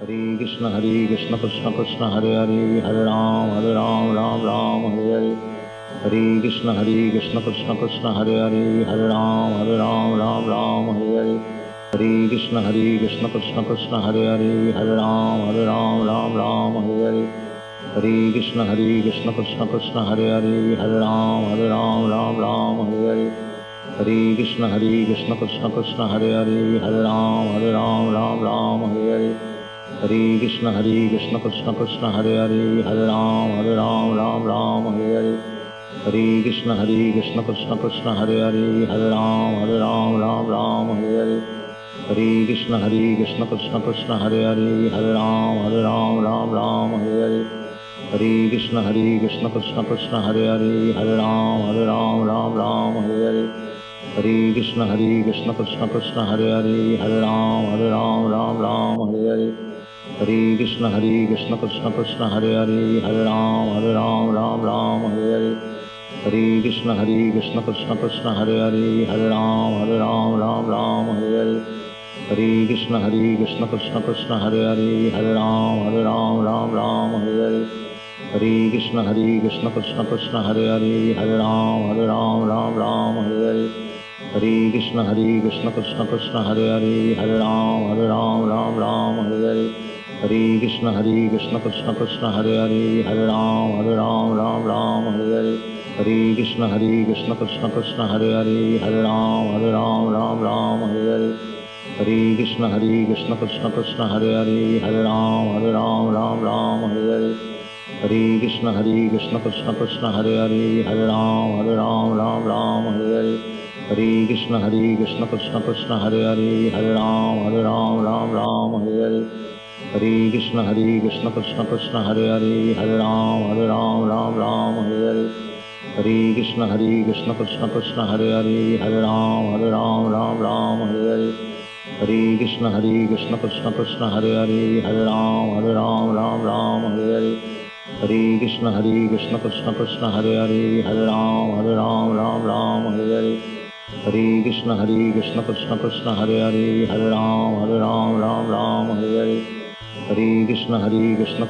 Hare Krishna Krishna Krishna Hare Hare, Hare Ram Ram Ram Hare Hare. Hare Krishna Krishna Krishna Hare Hare, Hare Ram Ram Hare Hare. Hare Krishna Krishna Krishna Hare Hare, Hare Ram Ram Hare Hare. Hare Krishna Krishna Krishna Hare Hare, Hare Ram Ram Hare Hare. Hare Krishna Krishna Krishna Hare Hare, Hare Ram Ram Hare Hare. Hare Krishna Krishna Krishna Hare Hare, Hare Ram Ram Hare Hare. Hare Krishna Krishna Krishna Hare Hare, Hare Ram Hare Hare. Hare Krishna Krishna Krishna Hare Hare, Hare Ram Hare Hare. Hare Krishna Krishna Krishna Hare Hare, Hare Ram Hare Hare. Hare Krishna Krishna Krishna Hare Hare, Hare Ram Hare Hare. Hare Krishna Krishna Krishna Hare Hare, Hare Ram Hare Hare. Hare Krishna Krishna Krishna Hare Hare, Hare Ram Hare Hare. Hare Krishna Krishna Krishna Hare Hare, Hare Ram Hare Hare. Hare Krishna Krishna Krishna Hare Hare, Hare Ram Hare Hare. Hare Krishna Krishna Krishna Hare Hare, Hare Ram Hare Hare. Hare Krishna Krishna Krishna Hare Hare, Hare Ram Hare Hare. Hare Krishna Krishna Krishna Hare Hare, Hare Ram Hare Hare. Hare Krishna Krishna Krishna Hare Hare, Hare Ram Hare Hare. Hare Krishna Krishna Krishna Hare Hare, Hare Ram Hare Hare. Hare Krishna Krishna Krishna Hare Hare, Hare Ram Hare Hare. Hare Krishna Krishna Krishna Hare Hare, Hare Ram Hare Hare. Hare Krishna Krishna Krishna Hare Hare, Hare Ram Hare Hare. Hare Krishna Krishna Krishna Hare Hare, Hare Ram Hare Hare. Hare Krishna Krishna Krishna Hare Hare, Hare Ram Hare Hare. Hare Krishna Krishna Krishna Hare Hare, Hare Ram Hare Hare. Hare Krishna Krishna Krishna Hare Hare, Hare Ram Hare Hare. Hare Krishna Krishna Krishna Hare Hare, Hare Ram Hare Hare. Hare Krishna Krishna Krishna Hare Hare, Hare Ram Hare Hare. Hare Krishna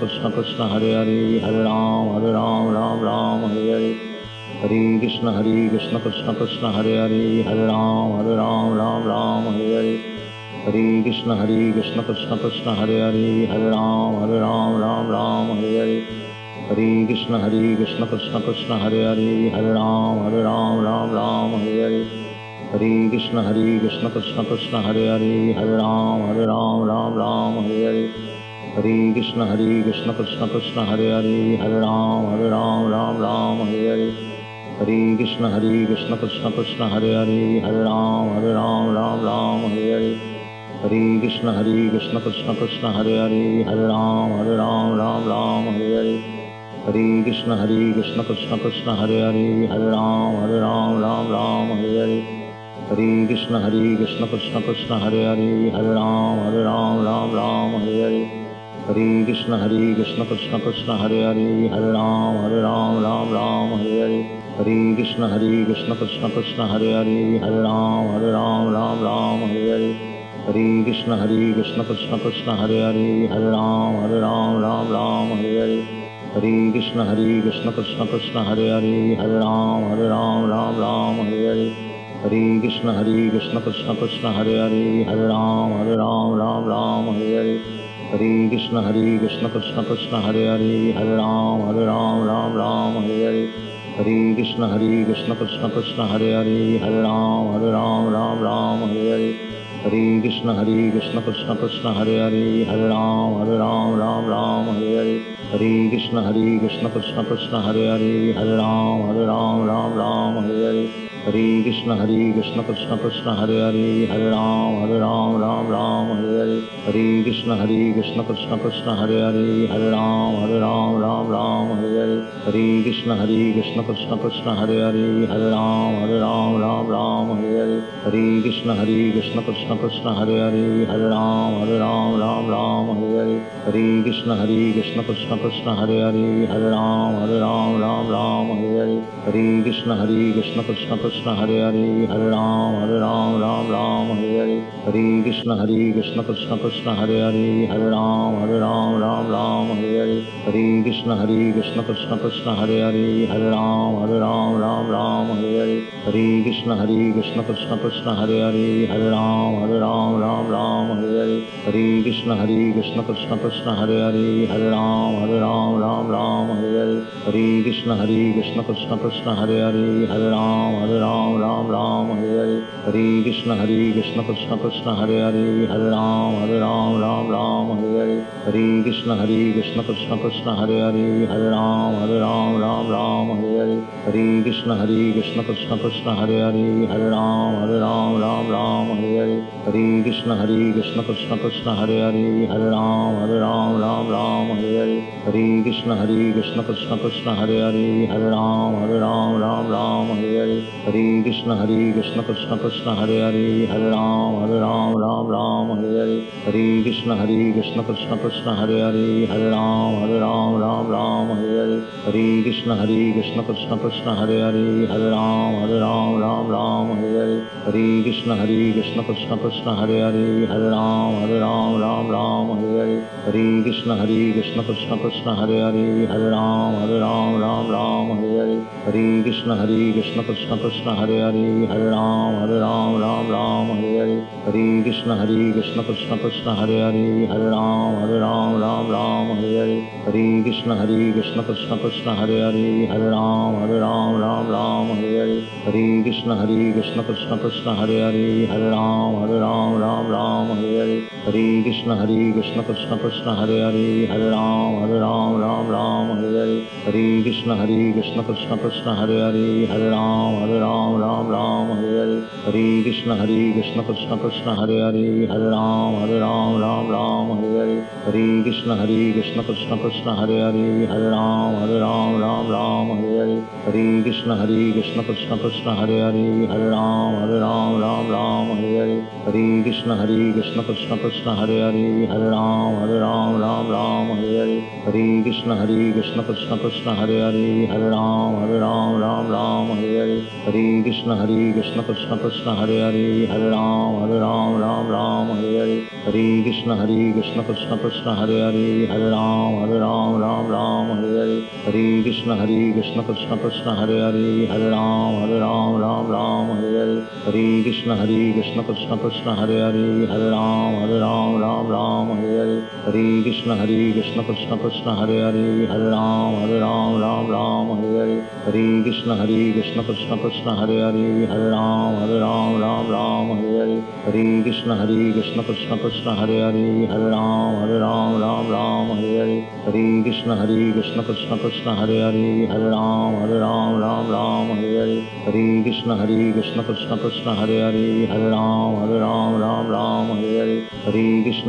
Krishna Krishna Hare Hare, Hare Ram Hare Hare. Hare Krishna Krishna Krishna Hare Hare, Hare Ram Hare Hare. Hare Krishna Krishna Krishna Hare Hare, Hare Ram Hare Hare. Hare Krishna Krishna Krishna Hare Hare, Hare Ram Hare Hare. Hare Krishna Krishna Krishna Hare Hare, Hare Ram Hare Hare. Hare Krishna Krishna Krishna Hare Hare, Hare Ram Hare Hare. Hare Krishna Krishna Krishna Hare Hare, Hare Ram Hare Hare. Hare Krishna Krishna Krishna Hare Hare, Hare Ram Hare Hare. Hare Krishna Krishna Krishna Hare Hare, Hare Ram Hare Hare. Hare Krishna Krishna Krishna Hare Hare, Hare Ram Hare Hare. Hare Krishna Krishna Krishna Hare Hare, Hare Ram Hare Hare. Hare Krishna Krishna Krishna Hare Hare, Hare Ram Hare Hare. Hare Krishna Krishna Krishna Hare Hare, Hare Ram Hare Hare. Hare Krishna Krishna Krishna Hare Hare, Hare Ram Hare Hare. Hare Krishna Krishna Krishna Hare Hare, Hare Ram Hare Hare. Hare Krishna Krishna Krishna Hare Hare, Hare Ram Hare Hare. Hare Krishna Krishna Krishna Hare Hare, Hare Ram Hare Hare. Hare Krishna Krishna Krishna Hare Hare, Hare Ram Hare Hare. Hare Krishna Krishna Krishna Hare Hare, Hare Ram Hare Hare. Hare Krishna Krishna Krishna Hare Hare, Hare Ram Hare Hare. Hare Krishna Krishna Krishna Hare Hare, Hare Ram Ram Ram Hare Hare, Hare Krishna Krishna Krishna Hare Hare, Hare Ram Ram Ram Hare Hare, Hare Krishna Krishna Krishna Hare Hare, Hare Ram Ram Ram Hare Hare, Hare Krishna Krishna Krishna Hare Hare, Hare Ram Ram Hare Hare, Hare Krishna Krishna Krishna Hare Hare, Hare Ram Ram Hare Hare, Hare Krishna Krishna Krishna Hare Hare, Hare Ram Ram Hare Hare, Hare Krishna Krishna Krishna Hare Hare, Hare Ram Ram Hare Hare, Hare Krishna Krishna Krishna Hare Hare, Hare Ram Ram Hare Hare, Hare Krishna Krishna Krishna Hare Hare, Hare Ram Ram Hare Hare, Hare Krishna Krishna Krishna Hare Hare, Hare Ram Ram Hare Hare, Hare Krishna Krishna Krishna Hare Hare, Hare Ram Ram Hare Hare, Hare Krishna Krishna Krishna Hare Hare, Hare Ram Ram Hare Hare, Hare Krishna Krishna Krishna Hare Hare, Hare Ram Ram Hare Hare, Hare Krishna Krishna Krishna Hare Hare, Hare Ram Ram Hare Hare, Hare Krishna Krishna Krishna Hare Hare, Hare Ram Ram Hare Hare, Hare Krishna Krishna Krishna Hare Hare, Hare Ram Ram Hare Hare, Hare Krishna Krishna Krishna Hare Hare, Hare Ram Ram Hare Hare, Hare Krishna Krishna Krishna Hare Hare, Hare Ram Ram Hare Hare, Hare Krishna Krishna Krishna Hare Hare, Hare Ram Ram Hare Hare, Hare Krishna Krishna Krishna Hare Hare, Hare Ram Ram Hare Hare, Hare Krishna Krishna Krishna Hare Hare, Hare Ram Ram Hare Hare, Hare Krishna Krishna Krishna Hare Hare, Hare Ram Ram Hare Hare, Hare Krishna Krishna Krishna Hare Hare, Hare Ram Ram Hare Hare, Hare Krishna Krishna Krishna Hare Hare, Hare Ram Ram Hare Hare, Hare Krishna Krishna Krishna Hare Hare, Hare Ram Ram Hare Hare, Hare Krishna Krishna Krishna Hare Hare, Hare Ram Ram Hare Hare, Hare Krishna Krishna Krishna Hare Hare, Hare Ram Hare Hare, Hare Krishna Krishna Krishna Hare Hare, Hare Ram Hare Hare, Hare Krishna Krishna Krishna Hare Hare, Hare Ram Hare Hare, Hare Krishna Krishna Krishna Hare Hare, Hare Ram Hare Hare, Hare Krishna Krishna Krishna Hare Hare, Hare Ram Hare Hare, Hare Krishna Krishna Krishna Hare Hare, Hare Ram Hare Hare, Hare Krishna Krishna Krishna Hare Hare, Hare Ram Hare Hare, Hare Krishna Krishna Krishna Hare Hare, Hare Ram Hare Hare, Hare Krishna Krishna Krishna Hare Hare, Hare Ram Hare Hare, Hare Krishna Krishna Krishna Hare Hare, Hare Ram Hare Hare, Hare Krishna Krishna Krishna Hare Hare, Hare Ram Hare Hare, Hare Krishna Krishna Krishna Hare Hare, Hare Ram Hare Hare, Hare Krishna Krishna Krishna Hare Hare, Hare Ram Hare Hare, Hare Krishna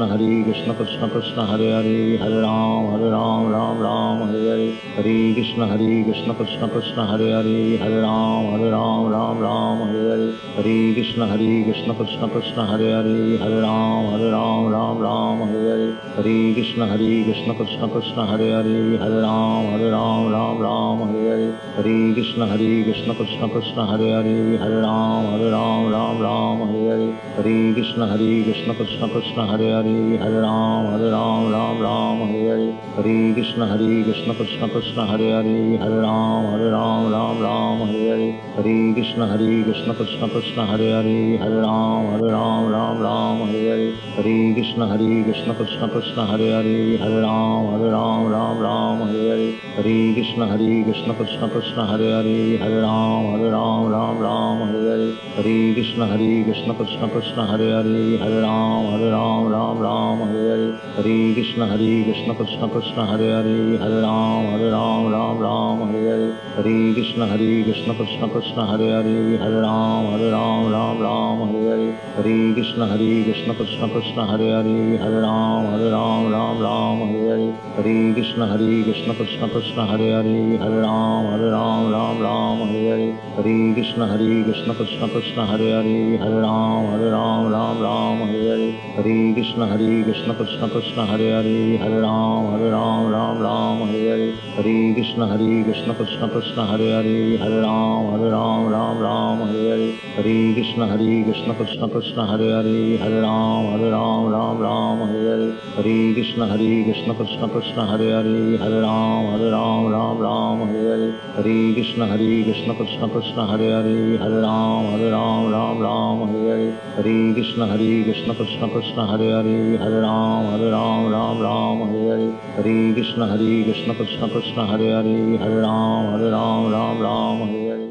Krishna Krishna Hare Hare, Hare Ram Hare Hare, Hare Krishna Krishna Krishna Hare Hare, Hare Ram Hare Hare, Hare Krishna Krishna Krishna Hare Hare, Hare Ram Hare Hare, Hare Krishna Krishna Krishna Hare Hare, Hare Ram Hare Hare, Hare Krishna Krishna Krishna Hare Hare, Hare Ram Hare Hare, Hare Krishna Krishna Krishna Hare Hare, Hare Ram Hare Hare, Hare Krishna Krishna Krishna Hare Hare, Hare Ram Hare Hare, Hare Krishna Krishna Krishna Hare Hare, Hare Ram Hare Hare, Hare Krishna Krishna Krishna Hare Hare, Hare Ram Hare Hare, Hare Krishna Krishna Krishna Hare Hare, Hare Ram Hare Hare, Hare Krishna Krishna Krishna Hare Hare, Hare Ram Hare Hare, Hare Krishna Krishna Krishna Hare Hare, Hare Ram Hare Hare, Hare Krishna Krishna Krishna Hare Hare, Hare Ram Hare Hare, Hare Krishna Krishna Krishna Hare Hare, Hare Ram Hare Hare, Hare Krishna Krishna Krishna Krishna Hare Hare, Hare Ram Ram Ram Hare Hare, Hare Krishna Krishna Krishna Hare Hare, Hare Ram Ram Hare Hare, Hare Krishna Krishna Krishna Hare Hare, Hare Ram Ram Hare Hare, Hare Krishna Krishna Krishna Hare Hare, Hare Ram Ram Hare Hare, Hare Krishna Krishna Krishna Hare Hare, Hare Ram Ram Hare Hare, Hare Krishna Krishna Krishna Hare Hare, Hare Ram Hare Hare, Hare Krishna Krishna Krishna Hare Hare, Hare Ram Ram Hare Hare.